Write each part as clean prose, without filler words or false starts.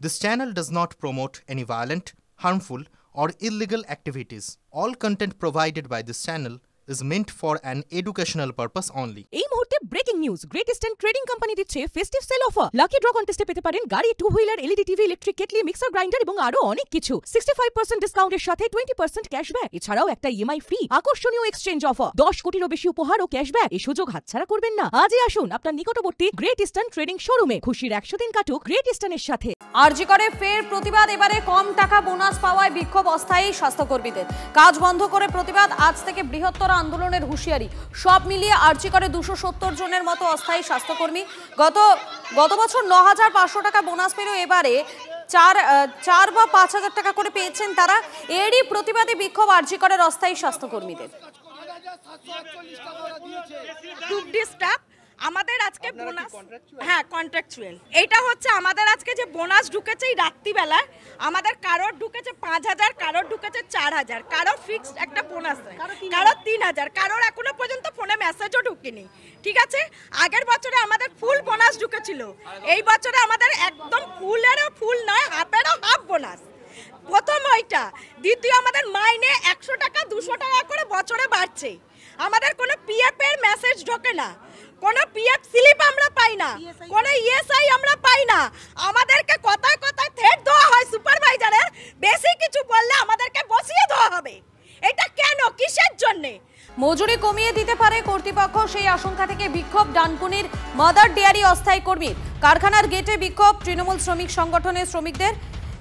This channel does not promote any violent, harmful, or illegal activities. All content provided by this channel is meant for an educational purpose only. এই মুহূর্তে breaking news, Great Eastern Trading Company দিচ্ছে festive sale offer. Lucky draw কন্টেস্টে পেতে পারেন গাড়ি, two wheeler, LED TV, electric kettle, mixer grinder এবং আরো অনেক কিছু। 65% ডিসকাউন্টের সাথে 20% ক্যাশব্যাক, এছাড়াও একটা ইএমআই ফ্রি, আকর্ষণীয় এক্সচেঞ্জ অফার, 10 কোটিরও বেশি উপহার ও ক্যাশব্যাক। এই সুযোগ হাতছাড়া করবেন না। আজই আসুন আপনার নিকটবর্তী গ্রেট ইস্টার্ন ট্রেডিং শোরুমে। খুশির 100 দিন কাটুক গ্রেট ইস্টার্নের সাথে। আরজি করে ফের প্রতিবাদ, এবারে কম টাকা বোনাস পাওয়ায় বিক্ষোভ অস্থায়ী স্বাস্থ্যকর্মীদের। কাজ বন্ধ করে প্রতিবাদ, আজ থেকে বৃহত্তর আন্দোলনের হুঁশিয়ারি। সব মিলিয়ে আরজি করে 270 জনের মতো অস্থায়ী স্বাস্থ্যকর্মী গত বছর 9,500 টাকা বোনাস পেলেও এবারে 4 বা 5,000 টাকা করে পেয়েছেন তারা। এরই প্রতিবাদে বিক্ষোভ আরজি করের অস্থায়ী স্বাস্থ্যকর্মীদের। আমাদের আজকে বোনাস, হ্যাঁ কন্ট্রাকচুয়াল, এটা হচ্ছে আমাদের আজকে যে বোনাস ঢুকেছে এই রাত্রিবেলা, আমাদের কারোর ঢুকেছে 5,000, কারোর ঢুকেছে 4,000, কারোর ফিক্সড একটা বোনাস, কারোর 3,000, কারোর এখনো পর্যন্ত ফোনে মেসেজও ঢুকেনি। ঠিক আছে, আগের বছরে আমাদের ফুল বোনাস ঢুকেছিল, এই বছরে আমাদের একদম ফুলেরও ফুল নয়, হাফেরও হাফ বোনাস। প্রথম ওইটা, দ্বিতীয় আমাদের মাইনে 100 টাকা 200 টাকা করে বছরে বাড়ছে। আমাদের কোনো পিএফ এর মেসেজ ঢোকে না, কোনো পিএফ স্লিপ আমরা পাই না, কোনো ইএসআই আমরা পাই না। আমাদেরকে কথায় কথায় থ্রেট দেওয়া হয় সুপারভাইজারের, বেশি কিছু বললে আমাদেরকে বসিয়ে দেওয়া হবে। এটা কেন, কিসের জন্যে? মজুরি কমিয়ে দিতে পারে কর্তৃপক্ষ, সেই আশঙ্কা থেকে বিক্ষোভ ডানকুনির মাদার ডেয়ারি অস্থায়ী কর্মীর। কারখানার গেটে বিক্ষোভ তৃণমূল শ্রমিক সংগঠনের শ্রমিকদের।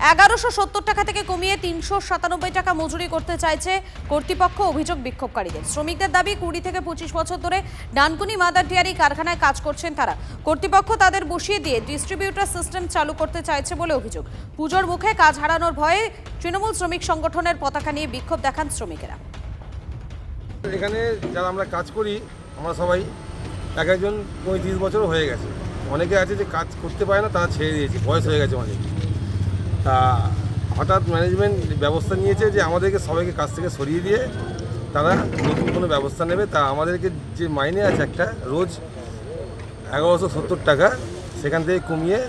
1170 টাকা থেকে কমিয়ে 397 টাকা মজুরি করতে চাইছে কর্তৃপক্ষ, অভিযোগ বিক্ষোভকারীদের। শ্রমিকদের দাবি 20 থেকে 25 বছর ধরে ডানকুনি মাদার ডেয়ারি কারখানায় কাজ করছেন তারা। কর্তৃপক্ষ তাদের বসিয়ে দিয়ে ডিস্ট্রিবিউটর সিস্টেম চালু করতে চাইছে বলে অভিযোগ। পুজোর মুখে কাজ হারানোর ভয়ে তৃণমূল শ্রমিক সংগঠনের পতাকা নিয়ে বিক্ষোভ দেখান শ্রমিকেরা। এখানে যারা আমরা কাজ করি, আমরা সবাই এক একজন 35 বছর হয়ে গেছে। অনেকে আছে যে কাজ করতে পারে না, তারা ছেড়ে দিয়েছে, বয়স হয়ে গেছে অনেক। তা হঠাৎ ম্যানেজমেন্ট ব্যবস্থা নিয়েছে যে আমাদেরকে সবাইকে কাজ থেকে সরিয়ে দিয়ে তারা নতুন কোনো ব্যবস্থা নেবে। তা আমাদেরকে যে মাইনে আছে একটা রোজ 1170 টাকা, সেখান থেকে কমিয়ে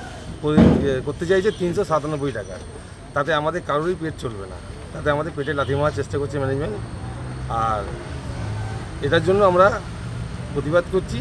করতে চাইছে 397 টাকা। তাতে আমাদের কারোরই পেট চলবে না, তাতে আমাদের পেটে লাথি মারার চেষ্টা করছে ম্যানেজমেন্ট। আর এটার জন্য আমরা প্রতিবাদ করছি।